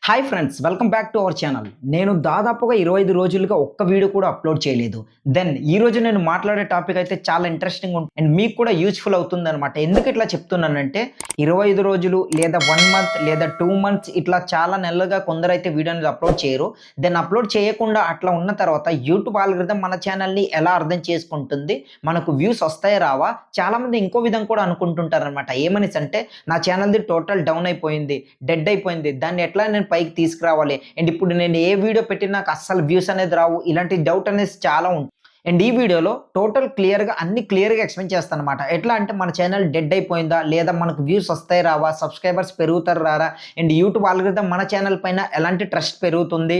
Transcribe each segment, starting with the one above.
Hi friends, welcome back to our channel. నేను దాదాపుగా 25 రోజులుగా ఒక్క వీడియో కూడా అప్లోడ్ చేయలేదు. ఈ రోజు నేను మాట్లాడే టాపిక్ అయితే చాలా ఇంట్రెస్టింగ్ ఉంటుంది అండ్ మీకు కూడా యూస్ఫుల్ అవుతుందన్నమాట. ఎందుకు ఇట్లా చెప్తున్నానంటే 25 రోజులు లేదా 1 మంత్ లేదా 2 మంత్స్ ఇట్లా చాలా నెలలుగా కొందరైతే వీడియో అనేది అప్లోడ్ చేయరు. అప్లోడ్ చేయకుండా అట్లా ఉన్న తర్వాత యూట్యూబ్ ఆల్గోరిథం మన ఛానల్ని ఎలా అర్థం చేసుకుంటుంది, మనకు వ్యూస్ వస్తాయా రావా? చాలామంది ఇంకో విధంగా కూడా అనుకుంటుంటారనమాట. ఏమనేసి అంటే నా ఛానల్ది టోటల్ డౌన్ అయిపోయింది, డెడ్ అయిపోయింది, దాన్ని ఎట్లా నేను పైకి తీసుకురావాలి అండ్ ఇప్పుడు నేను ఏ వీడియో పెట్టినా నాకు అస్సలు వ్యూస్ అనేది రావు, ఇలాంటి డౌట్ అనేది చాలా ఉంటుంది. అండ్ ఈ వీడియోలో టోటల్ అన్ని క్లియర్గా ఎక్స్ప్లెయిన్ చేస్తాను అనమాట. ఎట్లా అంటే మన ఛానల్ డెడ్ అయిపోయిందా, లేదా మనకు వ్యూస్ వస్తాయి రావా, సబ్స్క్రైబర్స్ పెరుగుతారు రారా, అండ్ యూట్యూబ్ ఆల్గోరిథం మన ఛానల్ పైన ఎలాంటి ట్రస్ట్ పెరుగుతుంది,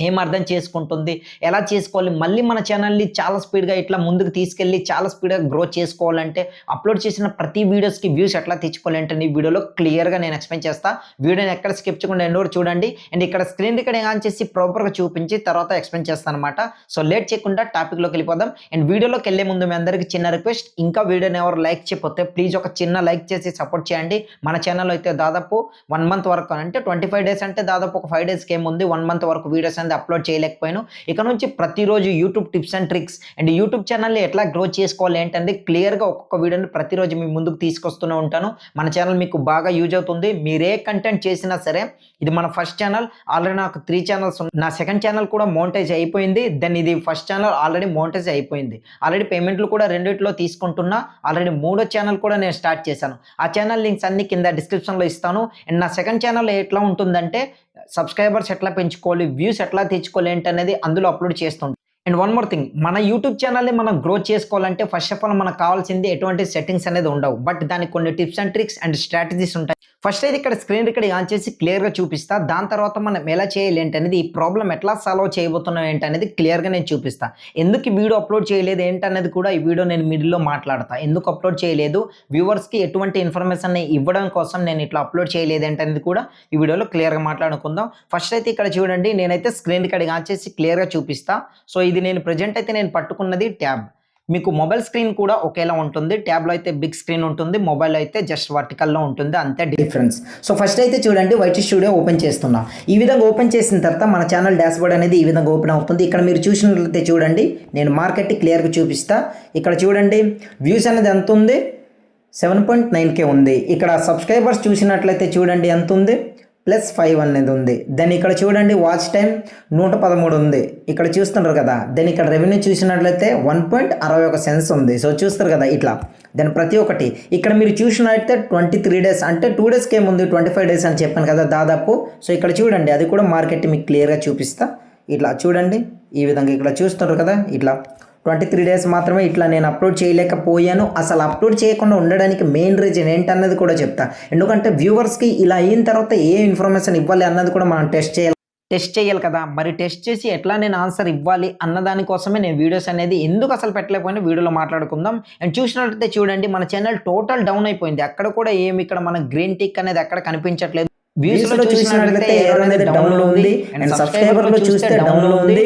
ఏం అర్థం చేసుకుంటుంది, ఎలా చేసుకోవాలి, మళ్ళీ మన ఛానల్ని చాలా స్పీడ్గా ఇట్లా ముందుకు తీసుకెళ్ళి చాలా స్పీడ్గా గ్రో చేసుకోవాలంటే అప్లోడ్ చేసిన ప్రతి వీడియోస్కి వ్యూస్ ఎట్లా తెచ్చుకోవాలంటే ఈ వీడియోలో క్లియర్గా నేను ఎక్స్ప్లెయిన్ చేస్తాను. వీడియోని ఎక్కడ స్కిప్ చేయకుండా ఎండ్ వరకు చూడండి అండ్ ఇక్కడ స్క్రీన్ రికార్డ్ ఆన్ చేసి ప్రాపర్గా చూపించి తర్వాత ఎక్స్ప్లెయిన్ చేస్తాను అనమాట. సో లేట్ చేయకుండా టాపిక్లోకి వెళ్ళిపోదాం. అండ్ వీడియోలోకి వెళ్ళే ముందు మీ అందరికీ చిన్న రిక్వెస్ట్, ఇంకా వీడియోని ఎవరు లైక్ చేయకపోతే ప్లీజ్ ఒక చిన్న లైక్ చేసి సపోర్ట్ చేయండి. మన ఛానల్ అయితే దాదాపు 1 మంత్ వరకు అంటే 25 డేస్ అంటే దాదాపు ఒక 5 డేస్కి ఏముంది, 1 మంత్ వరకు వీడియోస్ అనేది అప్లోడ్ చేయలేకపోయాను. ఇక నుంచి ప్రతిరోజు YouTube tips and tricks and YouTube ఛానల్ని ఎట్లా గ్రో చేసుకోవాలి ఏంటంటే క్లియర్గా ఒక్కొక్క వీడియోని ప్రతిరోజు మీ ముందుకు తీసుకొస్తూనే ఉంటాను. మన ఛానల్ మీకు బాగా యూజ్ అవుతుంది. మీరే కంటెంట్ చేసినా సరే, ఇది మన ఫస్ట్ ఛానల్, ఆల్రెడీ నాకు 3 ఛానల్స్ ఉన్నాయి. నా సెకండ్ ఛానల్ కూడా మోనిటైజ్ అయిపోయింది. ఇది ఫస్ట్ ఛానల్ ఆల్రెడీ మోనిటైజ్ అయిపోయింది. ఆల్రెడీ పేమెంట్లు కూడా రెండిట్లో తీసుకుంటున్నా. ఆల్రెడీ 3వ ఛానల్ కూడా నేను స్టార్ట్ చేశాను. ఆ ఛానల్ లింక్స్ అన్ని కింద డిస్క్రిప్షన్లో ఇస్తాను. అండ్ నా సెకండ్ ఛానల్ ఎట్లా ఉంటుందంటే సబ్స్క్రైబర్స్ ఎట్లా పెంచుకోవాలి, వ్యూస్ ఎట్లా తెచ్చుకోవాలి ఏంటనేది అందులో అప్లోడ్ చేస్తుంటాను. అండ్ వన్ మోర్ థింగ్, మన యూట్యూబ్ ఛానల్ని మనం గ్రో చేసుకోవాలంటే ఫస్ట్ ఆఫ్ ఆల్ మనకు కావాల్సింది ఎటువంటి సెట్టింగ్స్ అనేది ఉండవు, బట్ దానికి కొన్ని tips and tricks and strategies ఉంటాయి. ఫస్ట్ అయితే ఇక్కడ స్క్రీన్ రికార్డ్ ఆన్ చేసి క్లియర్గా చూపిస్తా. దాని తర్వాత మనం ఎలా చేయాలి ఏంటనేది, ఈ ప్రాబ్లం ఎట్లా సాల్వ్ చేయబోతున్నాం ఏంటనేది క్లియర్గా నేను చూపిస్తా. ఎందుకు ఈ వీడియో అప్లోడ్ చేయలేదు ఏంటనేది కూడా ఈ వీడియో నేను మిడిల్లో మాట్లాడతా. ఎందుకు అప్లోడ్ చేయలేదు, వ్యూవర్స్కి ఎటువంటి ఇన్ఫర్మేషన్ ఇవ్వడం కోసం నేను ఇట్లా అప్లోడ్ చేయలేదు ఏంటనేది కూడా ఈ వీడియోలో క్లియర్గా మాట్లాడుకుందాం. ఫస్ట్ అయితే ఇక్కడ చూడండి, నేనైతే స్క్రీన్ రికార్డ్ ఆన్ చేసి క్లియర్గా చూపిస్తా. సో ఇది నేను ప్రజెంట్ అయితే నేను పట్టుకున్నది ట్యాబ్. మీకు మొబైల్ స్క్రీన్ కూడా ఒకేలా ఉంటుంది. ట్యాబ్లో అయితే బిగ్ స్క్రీన్ ఉంటుంది, మొబైల్ అయితే జస్ట్ వర్టికల్లో ఉంటుంది, అంతే డిఫరెన్స్. సో ఫస్ట్ అయితే చూడండి, వైట్ స్టూడియో ఓపెన్ చేస్తున్నా. ఈ విధంగా ఓపెన్ చేసిన తర్వాత మన ఛానల్ డాష్బోర్డ్ అనేది ఈ విధంగా ఓపెన్ అవుతుంది. ఇక్కడ మీరు చూసినట్లయితే చూడండి, నేను మార్కెట్ క్లియర్గా చూపిస్తా. ఇక్కడ చూడండి వ్యూస్ అనేది ఎంత ఉంది, 7.9K ఉంది. ఇక్కడ సబ్స్క్రైబర్స్ చూసినట్లయితే చూడండి ఎంత ఉంది, +5 అనేది ఉంది. ఇక్కడ చూడండి వాచ్ టైం 113 ఉంది. ఇక్కడ చూస్తున్నారు కదా. ఇక్కడ రెవెన్యూ చూసినట్లయితే 1.61 సెన్స్ ఉంది. సో చూస్తారు కదా ఇట్లా. ప్రతి ఒక్కటి ఇక్కడ మీరు చూసినట్లయితే 23 డేస్ అంటే 2 డేస్కి ఏముంది, 25 డేస్ అని చెప్పాను కదా దాదాపు. సో ఇక్కడ చూడండి, అది కూడా మార్కెట్ మీకు క్లియర్గా చూపిస్తా. ఇట్లా చూడండి, ఈ విధంగా ఇక్కడ చూస్తున్నారు కదా. ఇట్లా 23 డేస్ మాత్రమే ఇట్లా నేను అప్లోడ్ చేయలేకపోయాను. అసలు అప్లోడ్ చేయకుండా ఉండడానికి మెయిన్ రీజన్ ఏంటన్నది కూడా చెప్తా. ఎందుకంటే వ్యూవర్స్కి ఇలా అయిన తర్వాత ఏ ఇన్ఫర్మేషన్ ఇవ్వాలి అన్నది కూడా మనం టెస్ట్ చేయాలి కదా. మరి టెస్ట్ చేసి ఎట్లా నేను ఆన్సర్ ఇవ్వాలి అన్నదానికోసమే నేను వీడియోస్ అనేది ఎందుకు అసలు పెట్టలేకపోయినా వీడియోలో మాట్లాడుకుందాం. అండ్ చూసినట్లయితే చూడండి, మన ఛానల్ టోటల్ డౌన్ అయిపోయింది. అక్కడ కూడా ఇక్కడ మన గ్రీన్ టిక్ అనేది ఎక్కడ కనిపించట్లేదు. వ్యూస్ లో చూసినట్లయితే ఎర్రర్ అనేది డౌన్ లో ఉంది, అండ్ సబ్స్క్రైబర్ లో చూస్తే డౌన్ లో ఉంది,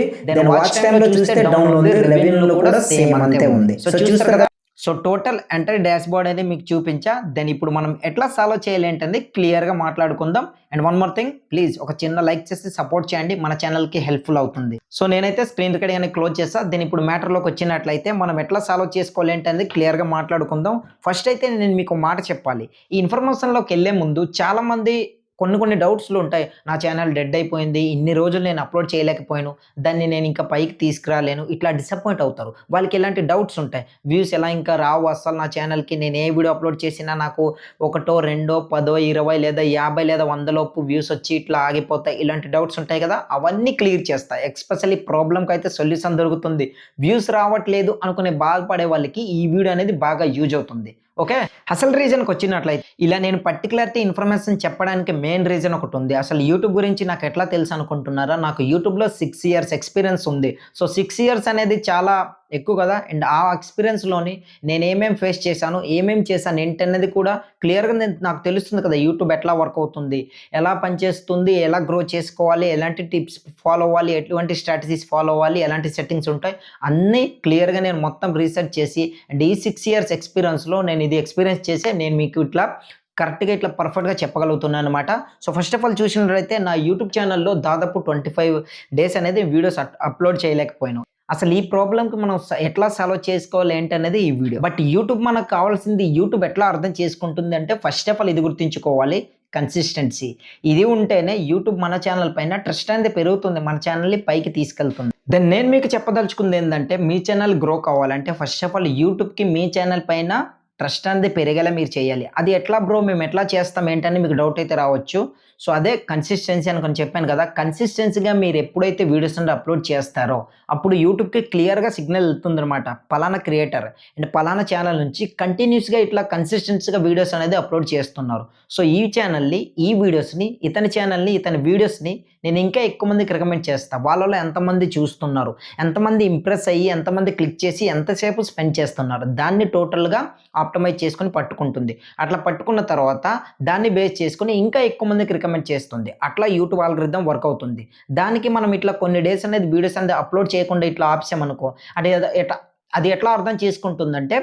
వాచ్ టైం లో చూస్తే డౌన్ లో ఉంది, రెవెన్యూలో కూడా సేమ్ అంతే ఉంది. సో చూస్తారు కదా. So total entire dash board అనేది మీకు చూపించా. ఇప్పుడు మనం ఎట్లా సాల్వ్ చేయాలి ఏంటంటే క్లియర్గా మాట్లాడుకుందాం. And one more thing, please ఒక చిన్న లైక్ చేసి సపోర్ట్ చేయండి, మన ఛానల్కి హెల్ప్ఫుల్ అవుతుంది. సో నేనైతే స్క్రీన్ రికార్డ్ అనేది క్లోజ్ చేస్తా. ఇప్పుడు మ్యాటర్లోకి వచ్చినట్లయితే మనం ఎట్లా సాల్వ్ చేసుకోవాలి ఏంటనేది క్లియర్గా మాట్లాడుకుందాం. ఫస్ట్ అయితే నేను మీకు మాట చెప్పాలి. ఈ ఇన్ఫర్మేషన్లోకి వెళ్ళే ముందు చాలామంది కొన్ని డౌట్స్లు ఉంటాయి. నా ఛానల్ డెడ్ అయిపోయింది, ఇన్ని రోజులు నేను అప్లోడ్ చేయలేకపోయాను, దాన్ని నేను ఇంకా పైకి తీసుకురాలేను, ఇట్లా డిసప్పాయింట్ అవుతారు. వాళ్ళకి ఎలాంటి డౌట్స్ ఉంటాయి, వ్యూస్ ఎలా ఇంకా రావు అసలు నా ఛానల్కి, నేను ఏ వీడియో అప్లోడ్ చేసినా నాకు 1, 2, 10, 20 లేదా 50 లేదా 100 లోపు వ్యూస్ వచ్చి ఇట్లా ఆగిపోతాయి. ఇలాంటి డౌట్స్ ఉంటాయి కదా, అవన్నీ క్లియర్ చేస్తాయి. ఎస్పెషల్లీ ప్రాబ్లంకి అయితే సొల్యూషన్ దొరుకుతుంది. వ్యూస్ రావట్లేదు అనుకునే బాధపడే వాళ్ళకి ఈ వీడియో అనేది బాగా యూజ్ అవుతుంది. ఓకే, అసలు రీజన్కి వచ్చినట్లయితే ఇలా నేను పర్టికులర్టీ ఇన్ఫర్మేషన్ చెప్పడానికి మెయిన్ రీజన్ ఒకటి ఉంది. అసలు యూట్యూబ్ గురించి నాకు ఎట్లా తెలుసు అనుకుంటున్నారా? నాకు యూట్యూబ్లో 6 ఇయర్స్ ఎక్స్పీరియన్స్ ఉంది. సో 6 ఇయర్స్ అనేది చాలా ఎక్కువ కదా. అండ్ ఆ ఎక్స్పీరియన్స్లోని నేను ఏమేమి ఫేస్ చేశాను, ఏమేమి చేశాను ఏంటనేది కూడా క్లియర్గా నాకు తెలుస్తుంది కదా. యూట్యూబ్ ఎట్లా వర్క్ అవుతుంది, ఎలా పనిచేస్తుంది, ఎలా గ్రో చేసుకోవాలి, ఎలాంటి టిప్స్ ఫాలో అవ్వాలి, ఎటువంటి స్ట్రాటజీస్ ఫాలో అవ్వాలి, ఎలాంటి సెట్టింగ్స్ ఉంటాయి, అన్నీ క్లియర్గా నేను మొత్తం రీసెర్చ్ చేసి అండ్ ఈ 6 ఇయర్స్ ఎక్స్పీరియన్స్లో నేను ఇది ఎక్స్పీరియన్స్ చేసి నేను మీకు ఇట్లా కరెక్ట్‌గా ఇట్లా పర్ఫెక్ట్‌గా చెప్పగలుగుతున్నాననమాట. సో, ఫస్ట్ ఆఫ్ ఆల్ చూసినట్లయితే నా యూట్యూబ్ ఛానెల్‌లో దాదాపు 25 డేస్ అనేది వీడియోస్ అప్‌లోడ్ చేయలేకపోయాను. అసలు ఈ ప్రాబ్లమ్‌కి మనం ఎట్లా సాల్వ్ చేసుకోవాలి ఏంటనేది ఈ వీడియో. బట్ యూట్యూబ్ మనకు కావాల్సింది యూట్యూబ్ ఎట్లా అర్థం చేసుకుంటుంది అంటే ఫస్ట్ ఆఫ్ ఆల్ ఇది గుర్తుంచుకోవాలి కన్సిస్టెన్సీ. ఇది ఉంటేనే యూట్యూబ్ మన ఛానెల్ పైన ట్రస్ట్ అనేది పెరుగుతుంది. మన ఛానెల్‌ని పైకి తీసుకెళ్తుంది. దెన్ నేను మీకు చెప్పదలుచుకుంది ఏందంటే మీ ఛానెల్ గ్రో కావాలంటే ఫస్ట్ ఆఫ్ ఆల్ యూట్యూబ్‌కి మీ ఛానెల్ పైన ట్రస్ట్ అనేది పెరిగేలా మీరు చేయాలి. అది ఎట్లా బ్రో మేము ఎట్లా చేస్తాం ఏంటని మీకు డౌట్ అయితే రావచ్చు. సో, అదే కన్సిస్టెన్సీ అనుకోని చెప్పాను కదా! కన్సిస్టెన్సీగా మీరు ఎప్పుడైతే వీడియోస్ అనేది అప్‌లోడ్ చేస్తారో అప్పుడు యూట్యూబ్‌కి క్లియర్‌గా సిగ్నల్ ఎళ్తుందనమాట. పలానా క్రియేటర్ అండ్ పలానా ఛానెల్ నుంచి కంటిన్యూస్‌గా ఇట్లా కన్సిస్టెన్సీగా వీడియోస్ అనేది అప్‌లోడ్ చేస్తున్నారు. సో, ఈ ఛానెల్‌ని, ఈ వీడియోస్‌ని, ఇతని ఛానెల్‌ని, ఇతని వీడియోస్‌ని నేను ఇంకా ఎక్కువ మందికి రికమెండ్ చేస్తా. వాళ్ళలో ఎంతమంది చూస్తున్నారు, ఎంతమంది ఇంప్రెస్ అయ్యి, ఎంతమంది క్లిక్ చేసి, ఎంతసేపు స్పెండ్ చేస్తున్నారు. దాన్ని టోటల్‌గా ఆప్టిమైజ్ చేసుకొని పట్టుకుంటుంది. అట్లా పట్టుకున్న తర్వాత దాన్ని బేస్ చేసుకొని ఇంకా ఎక్కువ మందికి రికమెండ్ చేస్తుంది. అట్లా యూట్యూబ్ ఆల్గోరిథం వర్క్ అవుతుంది. దానికి మనం ఇట్లా కొన్ని డేస్ అనేది వీడియోస్ అనేది అప్‌లోడ్ చేయకుండా ఇట్లా ఆపేసామనుకో అది ఎట్లా అర్థం చేసుకుంటుందంటే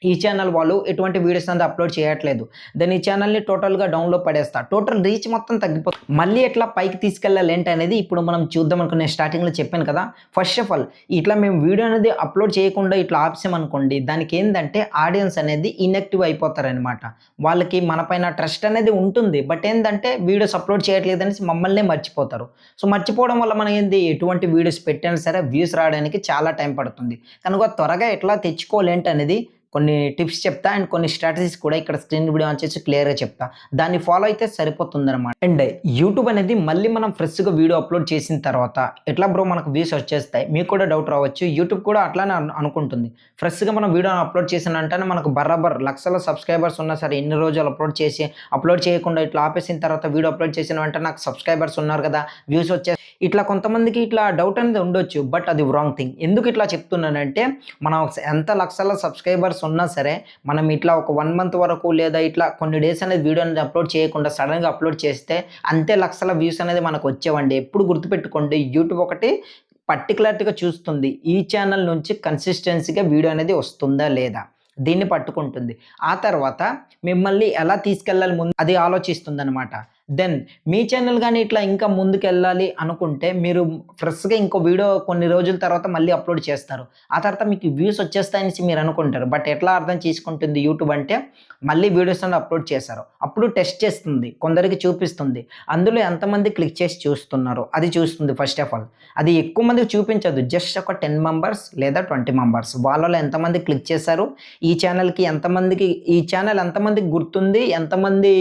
ఈ ఛానల్ వాళ్ళు ఎటువంటి వీడియోస్ అనేది అప్‌లోడ్ చేయట్లేదు. దెన్ ఈ ఛానల్‌ని టోటల్‌గా డౌన్‌లో పడేస్తా. టోటల్ రీచ్ మొత్తం తగ్గిపోతుంది. మళ్ళీ ఎట్లా పైకి తీసుకెళ్ళాలి ఏంటనేది ఇప్పుడు మనం చూద్దాం అనుకున్న స్టార్టింగ్‌లో చెప్పాను కదా! ఫస్ట్ ఆఫ్ ఆల్ ఇట్లా మేము వీడియో అనేది అప్‌లోడ్ చేయకుండా ఇట్లా ఆపేసామనుకోండి దానికి ఏందంటే ఆడియన్స్ అనేది ఇన్‌యాక్టివ్ అయిపోతారనమాట. వాళ్ళకి మన పైన ట్రస్ట్ అనేది ఉంటుంది. బట్ ఏందంటే వీడియోస్ అప్‌లోడ్ చేయట్లేదనేసి మమ్మల్నే మర్చిపోతారు. సో, మర్చిపోవడం వల్ల మనం ఎటువంటి వీడియోస్ పెట్టినా సరే వ్యూస్ రావడానికి చాలా టైం పడుతుంది. కనుక త్వరగా ఎట్లా తెచ్చుకోవాలి ఏంటనేది కొన్ని టిప్స్ చెప్తా అండ్ కొన్ని స్ట్రాటజీస్ కూడా ఇక్కడ స్క్రీన్ వీడియో ఆన్ చేసి క్లియర్‌గా చెప్తా. దాన్ని ఫాలో అయితే సరిపోతుందనమాట. అండ్ యూట్యూబ్ అనేది మళ్ళీ మనం ఫ్రెష్‌గా వీడియో అప్‌లోడ్ చేసిన తర్వాత ఎట్లా బ్రో మనకు వ్యూస్ వచ్చేస్తాయి. మీకు కూడా డౌట్ రావచ్చు. యూట్యూబ్ కూడా అట్లానే అనుకుంటుంది. ఫ్రెష్‌గా మనం వీడియో అప్‌లోడ్ చేసిన వెంటనే మనకు బరాబర్ లక్షల సబ్స్క్రైబర్స్ ఉన్నా సరే ఇన్ని రోజులు అప్‌లోడ్ చేయకుండా ఇట్లా ఆపేసిన తర్వాత వీడియో అప్‌లోడ్ చేసిన వెంటనే నాకు సబ్స్క్రైబర్స్ ఉన్నారు కదా! వ్యూస్ ఇట్లా కొంతమందికి ఇట్లా డౌట్ అనేది ఉండొచ్చు. బట్ అది రాంగ్ థింగ్. ఎందుకు ఇట్లా చెప్తున్నానంటే మనం ఎంత లక్షల సబ్స్క్రైబర్స్ ఉన్నా సరే మనం ఇట్లా ఒక 1 మంత్ వరకు లేదా ఇట్లా కొన్ని డేస్ అనేది వీడియో అనేది అప్‌లోడ్ చేయకుండా సడెన్‌గా అప్‌లోడ్ చేస్తే అంతే లక్షల వ్యూస్ అనేది మనకు వచ్చేవండి. ఎప్పుడు గుర్తుపెట్టుకోండి యూట్యూబ్ ఒకటి పర్టిక్యులారిటీగా చూస్తుంది. ఈ ఛానల్ నుంచి కన్సిస్టెన్సీగా వీడియో అనేది వస్తుందా లేదా? దీన్ని పట్టుకుంటుంది. ఆ తర్వాత మిమ్మల్ని ఎలా తీసుకెళ్ళాలి ముందు అది ఆలోచిస్తుందనమాట. దెన్ మీ ఛానల్ గాని ఇట్లా ఇంకా ముందుకెళ్ళాలి అనుకుంటే మీరు ఫ్రెష్‌గా ఇంకో వీడియో కొన్ని రోజుల తర్వాత మళ్ళీ అప్‌లోడ్ చేస్తారు. ఆ తర్వాత మీకు వ్యూస్ వచ్చేస్తాయనేసి మీరు అనుకుంటారు. బట్ ఎట్లా అర్థం చేసుకుంటుంది యూట్యూబ్ అంటే మళ్ళీ వీడియోస్ అనేవి అప్‌లోడ్ చేశారు. అప్పుడు టెస్ట్ చేస్తుంది. కొందరికి చూపిస్తుంది. అందులో ఎంతమంది క్లిక్ చేసి చూస్తున్నారో అది చూస్తుంది ఫస్ట్ ఆఫ్ ఆల్. అది ఎక్కువ మందికి చూపించదు. జస్ట్ ఒక 10 మెంబర్స్ లేదా 20 మెంబర్స్. వాళ్ళలో ఎంతమంది క్లిక్ చేశారు, ఈ ఛానల్ ఎంతమందికి గుర్తుంది, ఎంతమంది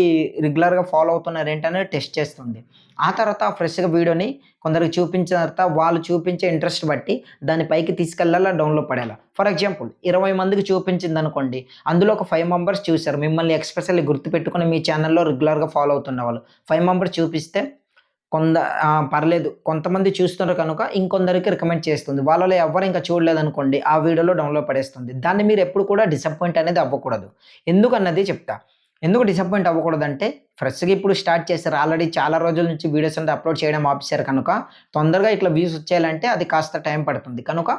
రెగ్యులర్‌గా ఫాలో అవుతున్నారు ఏంటనేది టెస్ట్ చేస్తుంది. ఆ తర్వాత ఫ్రెష్‌గా వీడియోని కొందరికి చూపించిన తర్వాత వాళ్ళు చూపించే ఇంట్రెస్ట్ బట్టి దాన్ని పైకి తీసుకెళ్ళాలా, డౌన్‌లో పడేయాలా. ఫర్ ఎగ్జాంపుల్ 20 మందికి చూపించిందనుకోండి. అందులో ఒక 5 మెంబర్స్ చూసారు. మిమ్మల్ని ఎస్పెషల్లీ గుర్తుపెట్టుకొని మీ ఛానల్‌లో రెగ్యులర్‌గా ఫాలో అవుతున్న వాళ్ళు. 5 మెంబర్స్ చూపిస్తే పర్లేదు కొంతమంది చూస్తున్నారు కనుక ఇంకొందరికి రికమెండ్ చేస్తుంది. వాళ్ళలో ఎవ్వరు ఇంకా చూడలేదనుకోండి ఆ వీడియోలో డౌన్‌లో పడేస్తుంది. దాన్ని మీరు ఎప్పుడు కూడా డిసప్పాయింట్ అనేది అవ్వకూడదు. ఎందుకన్నది చెప్తా. ఎందుకు డిసప్పాయింట్ అవ్వకూడదంటే ఫ్రెష్‌గా ఇప్పుడు స్టార్ట్ చేశారు. ఆల్రెడీ చాలా రోజుల నుంచి వీడియోస్ అనేది అప్‌లోడ్ చేయడం ఆపేసారు కనుక తొందరగా ఇట్లా వ్యూస్ వచ్చేయాలంటే అది కాస్త టైం పడుతుంది. కనుక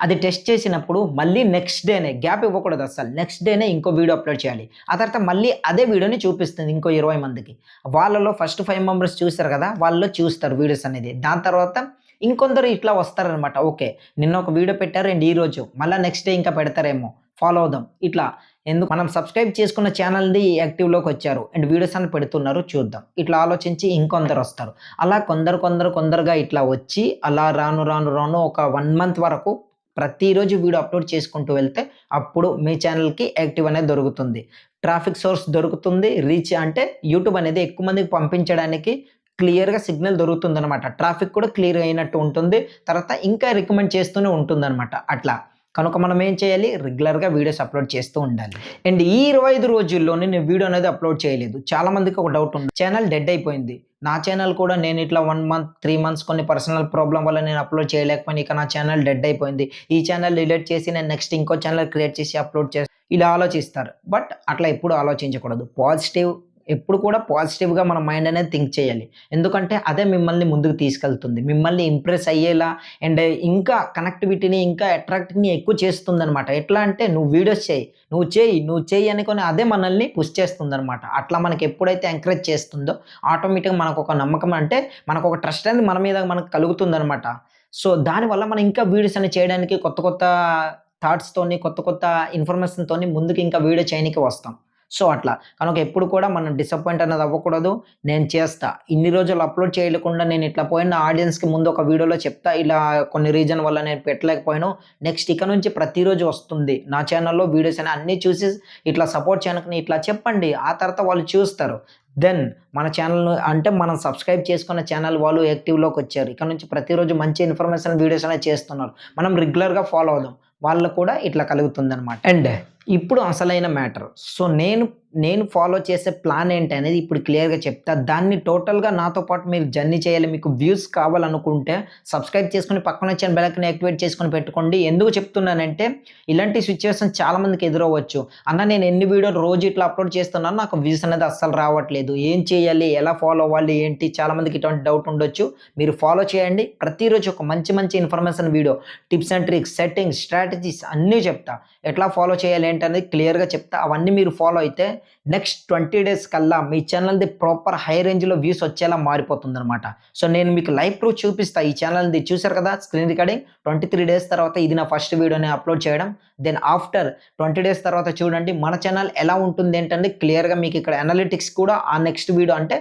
అది టెస్ట్ చేసినప్పుడు మళ్ళీ నెక్స్ట్ డేనే గ్యాప్ ఇవ్వకూడదు అస్సలు. నెక్స్ట్ డేనే ఇంకో వీడియో అప్‌లోడ్ చేయాలి. ఆ తర్వాత మళ్ళీ అదే వీడియోని చూపిస్తుంది ఇంకో 20 మందికి. వాళ్ళలో ఫస్ట్ 5 మెంబర్స్ చూసారు కదా! వాళ్ళు చూస్తారు వీడియోస్ అనేది. దాని తర్వాత ఇంకొందరు ఇట్లా వస్తారనమాట. ఓకే. నిన్న ఒక వీడియో పెట్టారు అండ్ ఈరోజు మళ్ళా నెక్స్ట్ డే ఇంకా పెడతారేమో ఫాలో అవుదాం. ఇట్లా మనం సబ్స్క్రైబ్ చేసుకున్న ఛానల్‌ది యాక్టివ్‌లోకొచ్చారు అండ్ వీడియోస్ అని పెడుతున్నారు చూద్దాం. ఇట్లా ఆలోచించి ఇంకొందరొస్తారు. అలా కొందరుగా ఇట్లా వచ్చి అలా రాను ఒక 1 మంత్ వరకు ప్రతిరోజు వీడియో అప్‌లోడ్ చేసుకుంటూ వెళ్తే అప్పుడు మీ ఛానల్‌కి యాక్టివ్ అనేది దొరుకుతుంది. ట్రాఫిక్ సోర్స్ దొరుకుతుంది. రీచ్ అంటే యూట్యూబ్ అనేది ఎక్కువ మందికి పంపించడానికి క్లియర్‌గా సిగ్నల్ దొరుకుతుందనమాట. ట్రాఫిక్ కూడా క్లియర్‌గా అయినట్టు ఉంటుంది. తర్వాత ఇంకా రికమెండ్ చేస్తూనే ఉంటుందనమాట అట్లా. కనుక మనం ఏం చేయాలి? రెగ్యులర్‌గా వీడియోస్ అప్‌లోడ్ చేస్తూ ఉండాలి. అండ్ ఈ 25 రోజుల్లోనే నేను వీడియో అనేది అప్‌లోడ్ చేయలేదు. చాలా మందికి ఒక డౌట్ ఉంది. ఛానల్ డెడ్ అయిపోయింది. నా ఛానల్ కూడా నేను ఇట్లా 1 మంత్, 3 మంత్స్ కొన్ని పర్సనల్ ప్రాబ్లమ్ వల్ల నేను అప్‌లోడ్ చేయలేకపోయాను. ఇక నా ఛానల్ డెడ్ అయిపోయింది. ఈ ఛానల్ డిలీట్ చేసి నేను నెక్స్ట్ ఇంకో ఛానల్ క్రియేట్ చేసి అప్‌లోడ్ ఇలా ఆలోచిస్తారు. బట్ అట్లా ఎప్పుడు ఆలోచించకూడదు. పాజిటివ్ ఎప్పుడు కూడా పాజిటివ్‌గా మన మైండ్ అనేది థింక్ చేయాలి. ఎందుకంటే అదే మిమ్మల్ని ముందుకు తీసుకెళ్తుంది. మిమ్మల్ని ఇంప్రెస్ అయ్యేలా అండ్ ఇంకా కనెక్టివిటీని, ఇంకా అట్రాక్టివ్‌ని ఎక్కువ చేస్తుందనమాట. ఎట్లా అంటే నువ్వు వీడియోస్ చెయి, నువ్వు చెయ్యి అనుకోని అదే మనల్ని పుష్ చేస్తుందనమాట. అట్లా మనకి ఎప్పుడైతే ఎంకరేజ్ చేస్తుందో ఆటోమేటిక్‌గా మనకొక నమ్మకం అంటే మనకొక ట్రస్ట్ అనేది మన మీద మనకు కలుగుతుందనమాట. సో, దానివల్ల మనం ఇంకా వీడియోస్ అనేవి చేయడానికి కొత్త కొత్త థాట్స్‌తోని, కొత్త కొత్త ఇన్ఫర్మేషన్‌తోని ముందుకు ఇంకా వీడియో చేయనీకి వస్తాం. సో, అట్లా. కనుక ఎప్పుడు కూడా మనం డిసప్పాయింట్ అనేది అవ్వకూడదు. నేను చేస్తా. ఇన్ని రోజులు అప్‌లోడ్ చేయకుండా నేను ఇట్లా పోయిన ఆడియన్స్‌కి ముందు ఒక వీడియోలో చెప్తా. ఇలా కొన్ని రీజన్ వల్ల నేను పెట్టలేకపోయాను. నెక్స్ట్ ఇక నుంచి ప్రతిరోజు వస్తుంది. నా ఛానెల్‌లో వీడియోస్ అని అన్నీ చూసి ఇట్లా సపోర్ట్ చేయనని ఇట్లా చెప్పండి. ఆ తర్వాత వాళ్ళు చూస్తారు. దెన్ మన ఛానెల్‌ను అంటే మనం సబ్స్క్రైబ్ చేసుకున్న ఛానెల్ వాళ్ళు యాక్టివ్‌లోకొచ్చారు. ఇక నుంచి ప్రతిరోజు మంచి ఇన్ఫర్మేషన్ వీడియోస్ అనేవి చేస్తున్నారు. మనం రెగ్యులర్‌గా ఫాలో అవుదాం. వాళ్ళకి కూడా ఇట్లా కలుగుతుందనమాట. అండ్ ఇప్పుడు అసలైన మ్యాటర్. సో, నేను ఫాలో చేసే ప్లాన్ ఏంటనేది ఇప్పుడు క్లియర్‌గా చెప్తా. దాన్ని టోటల్‌గా నాతో పాటు మీరు జర్నీ చేయాలి. మీకు వ్యూస్ కావాలనుకుంటే సబ్స్క్రైబ్ చేసుకొని పక్కన వచ్చిన బెల్ ఐకాన్ యాక్టివేట్ చేసుకొని పెట్టుకోండి. ఎందుకు చెప్తున్నానంటే ఇలాంటి సిట్యుయేషన్ చాలా మందికి ఎదురవ్వచ్చు. అన్న నేను ఎన్ని వీడియోలు రోజు ఇట్లా అప్‌లోడ్ చేస్తున్నాను. నాకు వ్యూస్ అనేది అస్సలు రావట్లేదు. ఏం చేయాలి? ఎలా ఫాలో అవ్వాలి? ఏంటి? చాలా మందికి ఇటువంటి డౌట్ ఉండొచ్చు. మీరు ఫాలో చేయండి. ప్రతిరోజు ఒక మంచి మంచి information video, tips and tricks, settings, strategies అన్నీ చెప్తా. ఎట్లా ఫాలో చేయాలి ఏంటనేది క్లియర్‌గా చెప్తా. అవన్నీ మీరు ఫాలో అయితే నెక్స్ట్ 20 డేస్ కల్లా మీ ఛానెల్‌ది ప్రాపర్ హై రేంజ్‌లో వ్యూస్ వచ్చేలా మారిపోతుందనమాట. సో, నేను మీకు లైవ్ ప్రూఫ్ చూపిస్తా. ఈ ఛానెల్‌ది చూసారు కదా! స్క్రీన్ రికార్డింగ్ 23 డేస్ తర్వాత ఇది నా ఫస్ట్ వీడియోని అప్‌లోడ్ చేయడం. దెన్ ఆఫ్టర్ 20 డేస్ తర్వాత చూడండి మన ఛానెల్ ఎలా ఉంటుంది ఏంటంటే క్లియర్‌గా మీకు ఇక్కడ అనలిటిక్స్ కూడా ఆ నెక్స్ట్ వీడియో అంటే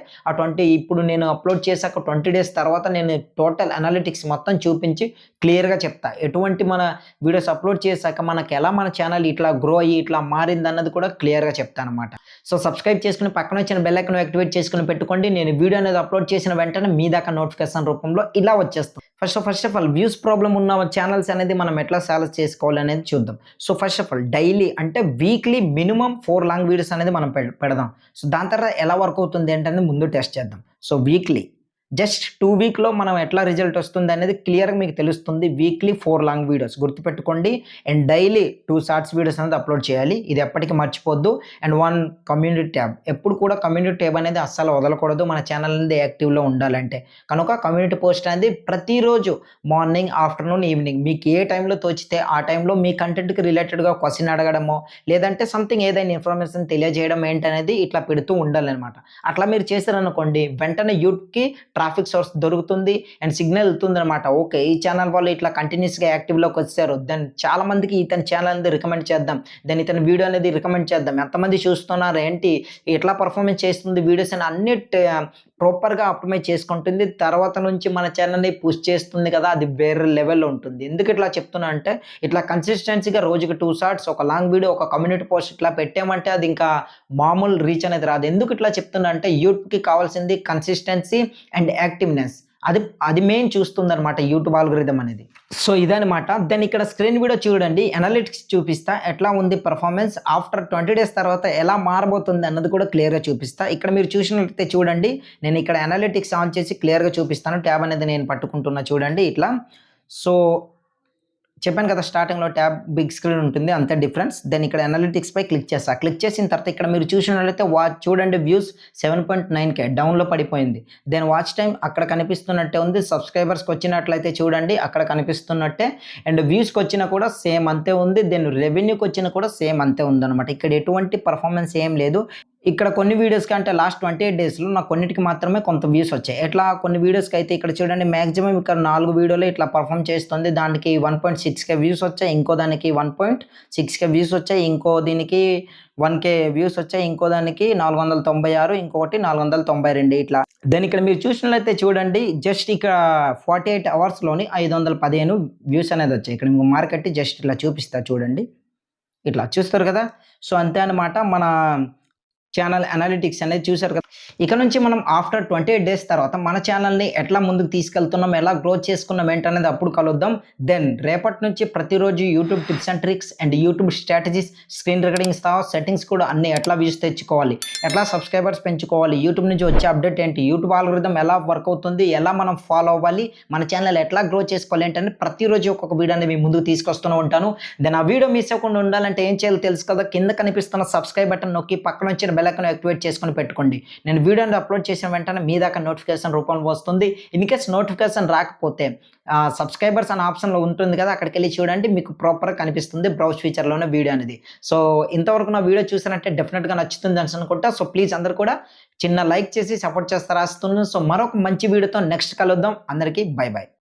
ఇప్పుడు నేను అప్‌లోడ్ చేశాక 20 డేస్ తర్వాత నేను టోటల్ అనలిటిక్స్ మొత్తం చూపించి క్లియర్‌గా చెప్తా. ఎటువంటి మన వీడియోస్ అప్‌లోడ్ చేశాక మనకెలా మన ఛానెల్ ఇట్లా గ్రో అయ్యి ఇట్లా మారిందన్నది కూడా క్లియర్‌గా చెప్తానన్నమాట. సో, సబ్స్క్రైబ్ చేసుకొని పక్కన వచ్చిన బెల్ ఐకాన్ యాక్టివేట్ చేసుకొని పెట్టుకోండి. నేను వీడియో అనేది అప్‌లోడ్ చేసిన వెంటనే మీ దాకా నోటిఫికేషన్ రూపంలో ఇలా వచ్చేస్తుంది. First of all views problem ఉన్న ఛానెల్స్ అనేది మనం ఎట్లా సాల్వ్ చేసుకోవాలి అనేది చూద్దాం. So, first of all daily అంటే వీక్లీ మినిమమ్ 4 లాంగ్ వీడియోస్ అనేది మనం పెడదాం. సో, దాని తర్వాత ఎలా వర్క్ అవుతుంది ఏంటనేది ముందు టెస్ట్ చేద్దాం. సో, వీక్లీ జస్ట్ 2 వీక్‌లో మనం ఎట్లా రిజల్ట్ వస్తుందనేది క్లియర్‌గా మీకు తెలుస్తుంది. వీక్లీ 4 లాంగ్ వీడియోస్ గుర్తుపెట్టుకోండి. అండ్ డైలీ 2 షార్ట్స్ వీడియోస్ అనేది అప్‌లోడ్ చేయాలి. ఇది ఎప్పటికి మర్చిపోద్దు. And 1 community tab. ఎప్పుడు కూడా కమ్యూనిటీ ట్యాబ్ అనేది అస్సలు వదలకూడదు. మన ఛానెల్ అనేది యాక్టివ్‌లో ఉండాలంటే. కనుక కమ్యూనిటీ పోస్ట్ అనేది ప్రతిరోజు మార్నింగ్, ఆఫ్టర్‌నూన్, ఈవినింగ్ మీకు ఏ టైంలో తోచితే ఆ టైంలో మీ కంటెంట్‌కి రిలేటెడ్‌గా క్వెషన్ అడగడమో, లేదంటే సంథింగ్ ఏదైనా ఇన్ఫర్మేషన్ తెలియజేయడం ఏంటనేది ఇట్లా పెడుతూ ఉండాలనమాట. అట్లా మీరు చేశారనుకోండి వెంటనే యూట్యూబ్‌కి ట్రాఫిక్ సోర్స్ దొరుకుతుంది అండ్ సిగ్నల్ వెళ్తుందనమాట. ఓకే. ఈ ఛానల్ వాళ్ళు ఇట్లా కంటిన్యూస్‌గా యాక్టివ్‌లోకి వచ్చారు. దెన్ చాలా మందికి ఇతని ఛానల్ అనేది రికమెండ్ చేద్దాం. దెన్ ఇతని వీడియో అనేది రికమెండ్ చేద్దాం. ఎంతమంది చూస్తున్నారు ఏంటి? ఎట్లా పర్ఫార్మెన్స్ చేస్తుంది వీడియోస్ అని అన్ని ప్రాపర్‌గా ఆప్టిమైజ్ చేసుకుంటుంది. తర్వాత నుంచి మన ఛానల్‌ని పుష్ చేస్తుంది కదా! అది వేరే లెవెల్‌లో ఉంటుంది. ఎందుకు ఇట్లా చెప్తున్నా అంటే ఇట్లా కన్సిస్టెన్సీగా రోజుకి 2 షార్ట్స్, ఒక లాంగ్ వీడియో, ఒక కమ్యూనిటీ పోస్ట్ ఇట్లా పెట్టామంటే అది ఇంకా మామూలు రీచ్ అనేది రాదు. ఎందుకు ఇట్లా చెప్తున్నా అంటే యూట్యూబ్‌కి కావాల్సింది కన్సిస్టెన్సీ అండ్ యాక్టివ్‌నెస్. అది మెయిన్ చూస్తుందనమాట యూట్యూబ్ ఆల్గోరిథం అనేది. సో, ఇదనమాట. దెన్ ఇక్కడ స్క్రీన్ వీడియో చూడండి. అనలిటిక్స్ చూపిస్తా. ఎట్లా ఉంది పెర్ఫార్మెన్స్ ఆఫ్టర్ 20 డేస్ తర్వాత ఎలా మారబోతుంది అన్నది కూడా క్లియర్‌గా చూపిస్తా. ఇక్కడ మీరు చూసినట్లయితే చూడండి. నేను ఇక్కడ అనలిటిక్స్ ఆన్ చేసి క్లియర్‌గా చూపిస్తాను. ట్యాబ్ అనేది నేను పట్టుకుంటున్నా చూడండి ఇట్లా. సో, చెప్పాను కదా స్టార్టింగ్‌లో ట్యాబ్ బిగ్ స్క్రీన్ ఉంటుంది. అంతే డిఫరెన్స్. దెన్ ఇక్కడ అనలిటిక్స్‌పై క్లిక్ చేస్తా. క్లిక్ చేసిన తర్వాత ఇక్కడ మీరు చూసినట్లయితే చూడండి వ్యూస్ 7.9K డౌన్‌లో పడిపోయింది. దెన్ వాచ్ టైమ్ అక్కడ కనిపిస్తున్నట్టే ఉంది. సబ్స్క్రైబర్స్‌కి వచ్చినట్లయితే చూడండి అక్కడ కనిపిస్తున్నట్టే. అండ్ వ్యూస్‌కి వచ్చినా కూడా సేమ్ అంతే ఉంది. దెన్ రెవెన్యూకి వచ్చినా కూడా సేమ్ అంతే ఉందన్నమాట. ఇక్కడ ఎటువంటి పర్ఫార్మెన్స్ ఏం లేదు. ఇక్కడ కొన్ని వీడియోస్‌కి అంటే లాస్ట్ 28 డేస్‌లో నాకు కొన్నిటికి మాత్రమే కొంత వ్యూస్ వచ్చాయి. ఎట్లా కొన్ని వీడియోస్‌కి అయితే ఇక్కడ చూడండి మాక్సిమం ఇక్కడ 4 వీడియోలు ఇట్లా పర్ఫార్మ్ చేస్తుంది. దానికి 1.6K వ్యూస్ వచ్చాయి. ఇంకో దానికి 1.6K వ్యూస్ వచ్చాయి. ఇంకో దీనికి 1K వ్యూస్ వచ్చాయి. ఇంకో దానికి 496, ఇంకొకటి 492 ఇట్లా. దెన్ ఇక్కడ మీరు చూసినట్లయితే చూడండి జస్ట్ ఇక్కడ 48 అవర్స్‌లోని 515 వ్యూస్ అనేది వచ్చాయి. ఇక్కడ మీకు మార్కెట్ జస్ట్ ఇట్లా చూపిస్తా చూడండి. ఇట్లా చూస్తారు కదా! సో, అంతే అన్నమాట. మన ఛానల్ అనలిటిక్స్ అనేది చూసారు కదా! ఇక నుంచి మనం ఆఫ్టర్ 28 డేస్ తర్వాత మన ఛానల్‌ని ఎట్లా ముందుకు తీసుకెళ్తున్నాం, ఎలా గ్రోత్ చేసుకున్నాం ఏంటనేది అప్పుడు కలుద్దాం. దెన్ రేపటి నుంచి ప్రతిరోజు YouTube tips and tricks and YouTube strategies, screen recordings settings కూడా అన్నీ ఎట్లా వ్యూస్ తెచ్చుకోవాలి, ఎట్లా సబ్స్క్రైబర్స్ పెంచుకోవాలి, యూట్యూబ్ నుంచి వచ్చే అప్డేట్ ఏంటి, యూట్యూబ్ ఆల్గోరిథం ఎలా వర్క్ అవుతుంది, ఎలా మనం ఫాలో అవ్వాలి, మన ఛానల్ ఎట్లా గ్రో చేసుకోవాలి ఏంటని ప్రతిరోజు ఒక్కొక్క వీడియో అనేది మీ ముందుకు తీసుకొస్తూనే ఉంటాను. దెన్ ఆ వీడియో మిస్ అవ్వకుండా ఉండాలంటే ఏం చేయాలో తెలుసు కదా! కింద కనిపిస్తున్న సబ్స్క్రైబ్ బటన్ నొక్కి పక్కన వచ్చిన బెల్ బెల్ ఐకాన్ యాక్టివేట్ చేసుకొని పెట్టుకోండి. నేను వీడియోని అప్లోడ్ చేసిన వెంటనే మీ దాకా నోటిఫికేషన్ రూపంలో వస్తుంది. ఇన్ కేస్ నోటిఫికేషన్ రాకపోతే సబ్స్క్రైబర్స్ అనే ఆప్షన్లో ఉంటుంది కదా, అక్కడికి వెళ్ళి చూడండి, మీకు ప్రాపర్గా కనిపిస్తుంది బ్రౌజ్ ఫీచర్లోనే వీడియో అనేది. సో ఇంతవరకు నా వీడియో చూసినట్టే డెఫినెట్గా నచ్చుతుంది అని అనుకుంటా. సో ప్లీజ్ అందరు కూడా చిన్న లైక్ చేసి సపోర్ట్ చేస్తారా. సో మరొక మంచి వీడియోతో నెక్స్ట్ కలుద్దాం. అందరికీ బై బై.